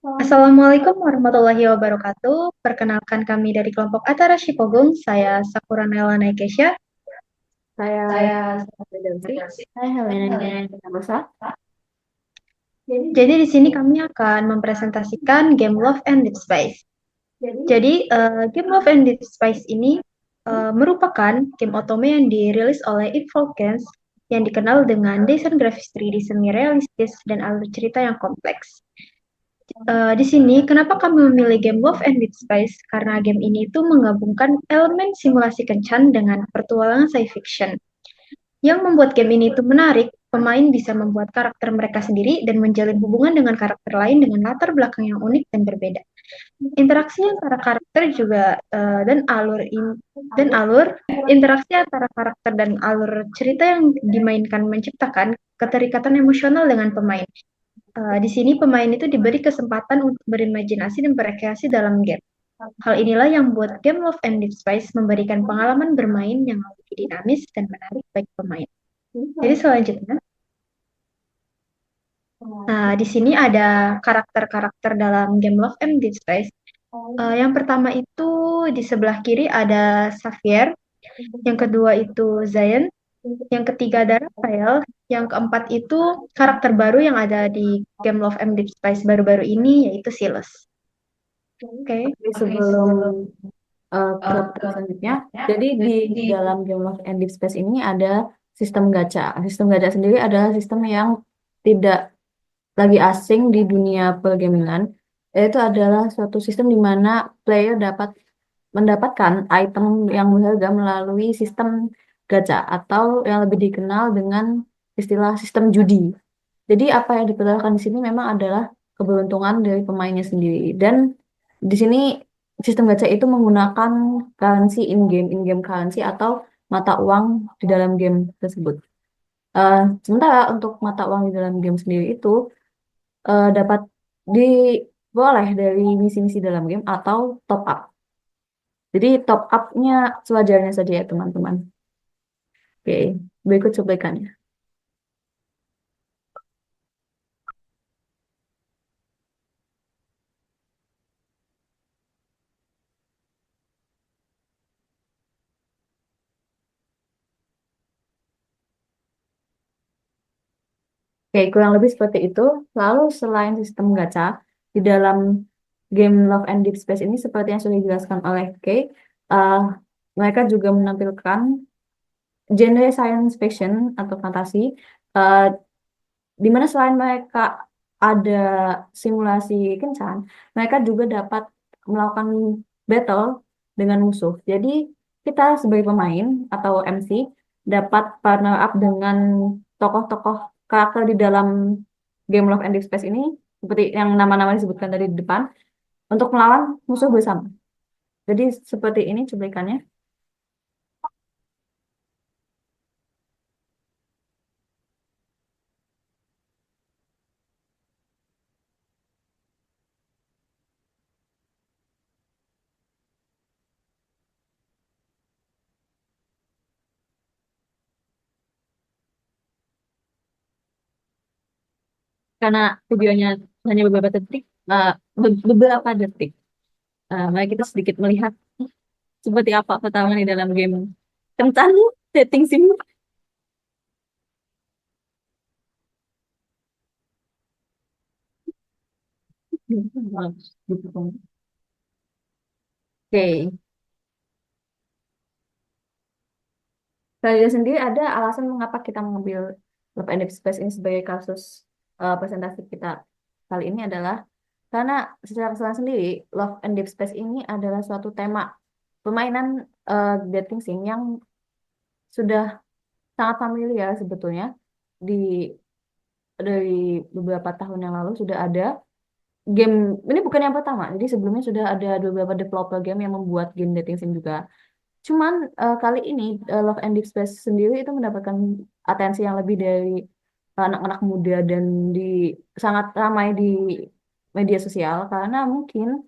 Assalamualaikum warahmatullahi wabarakatuh. Perkenalkan kami dari kelompok Atara Shipogung. Saya Sakura Nela Naikesha. Saya Saya Delphi. Hai Helena Rosa. Jadi di sini kami akan mempresentasikan game Love and Deep Space. Jadi game Love and Deep Space ini merupakan game otome yang dirilis oleh Id Games yang dikenal dengan desain grafis 3D semi realistis dan alur cerita yang kompleks. Di sini, kenapa kami memilih game Love and Deep Space? Karena game ini itu menggabungkan elemen simulasi kencan dengan petualangan science fiction. Yang membuat game ini itu menarik, pemain bisa membuat karakter mereka sendiri dan menjalin hubungan dengan karakter lain dengan latar belakang yang unik dan berbeda. Interaksi antara karakter juga dan alur interaksi antara karakter dan alur cerita yang dimainkan menciptakan keterikatan emosional dengan pemain. Di sini pemain itu diberi kesempatan untuk berimajinasi dan berekreasi dalam game. Hal inilah yang membuat game Love and Deep Space memberikan pengalaman bermain yang lebih dinamis dan menarik bagi pemain. Jadi selanjutnya, di sini ada karakter-karakter dalam game Love and Deep Space. Yang pertama itu di sebelah kiri ada Xavier, yang kedua itu Zion, yang ketiga ada Raphael, yang keempat itu karakter baru yang ada di game Love and Deep Space baru-baru ini yaitu Silas. Oke. Oke, sebelum ke topik selanjutnya, jadi di dalam Game of and Deep Space ini ada sistem gacha. Sistem gacha sendiri adalah sistem yang tidak lagi asing di dunia pergamingan, yaitu adalah suatu sistem di mana player dapat mendapatkan item yang berharga melalui sistem gacha atau yang lebih dikenal dengan istilah sistem judi. Jadi apa yang dipertaruhkan di sini memang adalah keberuntungan dari pemainnya sendiri. Dan di sini sistem gacha itu menggunakan currency in-game currency atau mata uang di dalam game tersebut. Eh, Sementara untuk mata uang di dalam game sendiri itu dapat diperoleh dari misi-misi dalam game atau top up. Jadi top up-nya sewajarnya saja ya teman-teman. Oke, berikut cuplikannya. Oke, kurang lebih seperti itu. Lalu selain sistem gacha, di dalam game Love and Deep Space ini seperti yang sudah dijelaskan oleh Kay, eh, mereka juga menampilkan genre science fiction atau fantasi, eh, di mana selain mereka ada simulasi kencan, mereka juga dapat melakukan battle dengan musuh. Jadi kita sebagai pemain atau MC dapat partner up dengan tokoh-tokoh karakter di dalam game Love and Deep Space ini, seperti yang nama-nama disebutkan tadi di depan, untuk melawan musuh bersama. Jadi seperti ini cuplikannya. Karena videonya hanya beberapa detik, beberapa detik. Mari kita sedikit melihat seperti apa pertarungan di dalam game kencan dating sim. Oke, Kalian sendiri ada alasan mengapa kita mengambil Love and Deep Space ini sebagai kasus presentasi kita kali ini adalah karena secara keseluruhan sendiri Love and Deep Space ini adalah suatu tema permainan dating sim yang sudah sangat familiar sebetulnya di dari beberapa tahun yang lalu sudah ada game ini bukan yang pertama. Jadi sebelumnya sudah ada beberapa developer game yang membuat game dating sim juga. Cuman kali ini Love and Deep Space sendiri itu mendapatkan atensi yang lebih dari anak-anak muda dan di sangat ramai di media sosial karena mungkin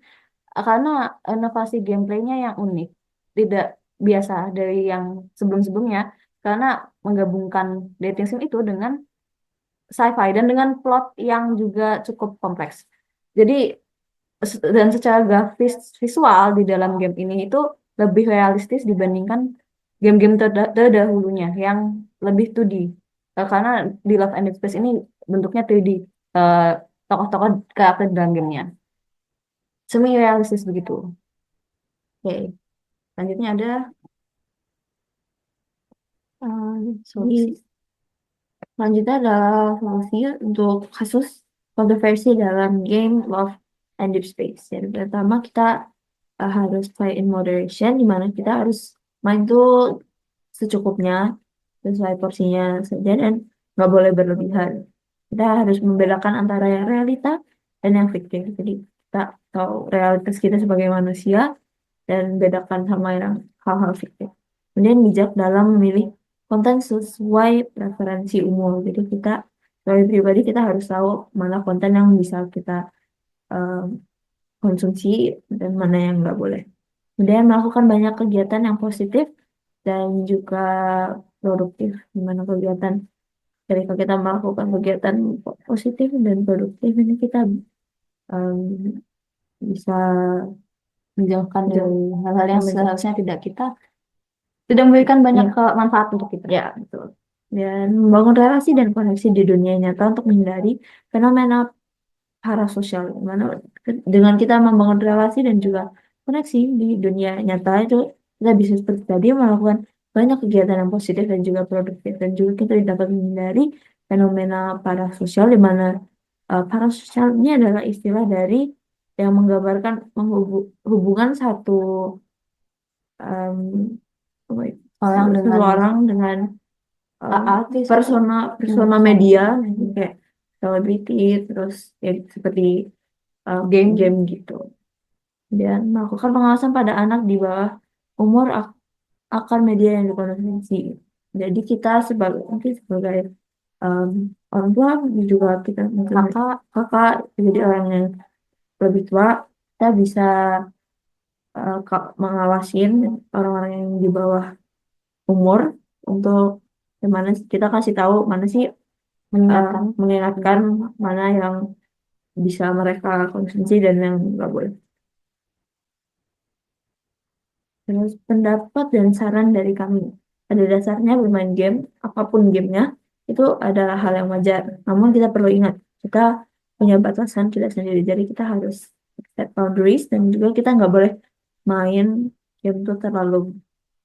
karena inovasi gameplaynya yang unik, tidak biasa dari yang sebelum-sebelumnya karena menggabungkan dating sim itu dengan sci-fi dan dengan plot yang juga cukup kompleks. Jadi dan secara grafis visual di dalam game ini itu lebih realistis dibandingkan game-game terdahulunya yang lebih 2D. Karena di Love and Dead Space ini bentuknya 3D, eh, tokoh-tokoh karakter dalam gamenya semi realistis begitu. Oke, selanjutnya ada solusi. Selanjutnya adalah solusi untuk kasus kontroversi dalam game Love and Deep Space. Yang pertama kita harus play in moderation, di mana kita harus main tuh secukupnya, sesuai porsinya saja dan nggak boleh berlebihan. Kita harus membedakan antara yang realita dan yang fiktif. Jadi kita tahu realitas kita sebagai manusia dan bedakan sama yang hal-hal fiktif. Kemudian bijak dalam memilih konten sesuai preferensi umur. Jadi kita sebagai pribadi kita harus tahu mana konten yang bisa kita eh, konsumsi dan mana yang nggak boleh. Kemudian melakukan banyak kegiatan yang positif dan juga produktif. Di mana kegiatan ketika kita melakukan kegiatan positif dan produktif ini kita em, bisa menjauhkan dari hal-hal yang seharusnya tidak memberikan banyak manfaat untuk kita. Ya, betul. Dan membangun relasi dan koneksi di dunia nyata untuk menghindari fenomena parasosial. Mana dengan kita membangun relasi dan juga koneksi di dunia nyata itu kita bisa seperti tadi melakukan banyak kegiatan yang positif dan juga produktif dan juga kita dapat menghindari fenomena parasosial di mana parasosial ini adalah istilah dari yang menggambarkan hubungan satu em, orang dengan orang dengan artis persona persona media kayak selebriti terus ya seperti game-game gitu dan melakukan pengawasan pada anak di bawah umur akan media yang dikonsumsi. Jadi kita sebagai em, orang tua juga kita mungkin kakak jadi orang yang lebih tua kita bisa mengawasin orang-orang yang di bawah umur untuk gimana kita kasih tahu mana sih mengingatkan mana yang bisa mereka konsumsi dan yang nggak boleh. Terus pendapat dan saran dari kami. Pada dasarnya bermain game, apapun gamenya, itu adalah hal yang wajar. Namun kita perlu ingat, kita punya batasan kita sendiri. Jadi kita harus set boundaries dan juga kita nggak boleh main game itu terlalu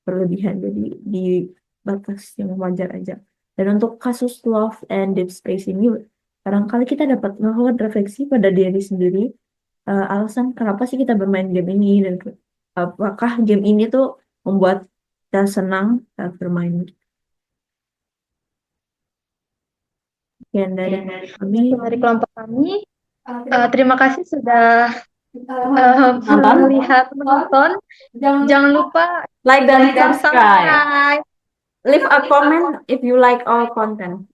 berlebihan. Jadi di batas yang wajar aja. Dan untuk kasus Love and Deep Space ini, barangkali kita dapat melakukan refleksi pada diri sendiri, alasan kenapa sih kita bermain game ini dan apakah game ini tuh membuat kita senang saat bermain. Sekian dari kami. Dari kelompok kami, terima kasih sudah menonton. Jangan lupa like dan subscribe. Leave a comment if you like our content.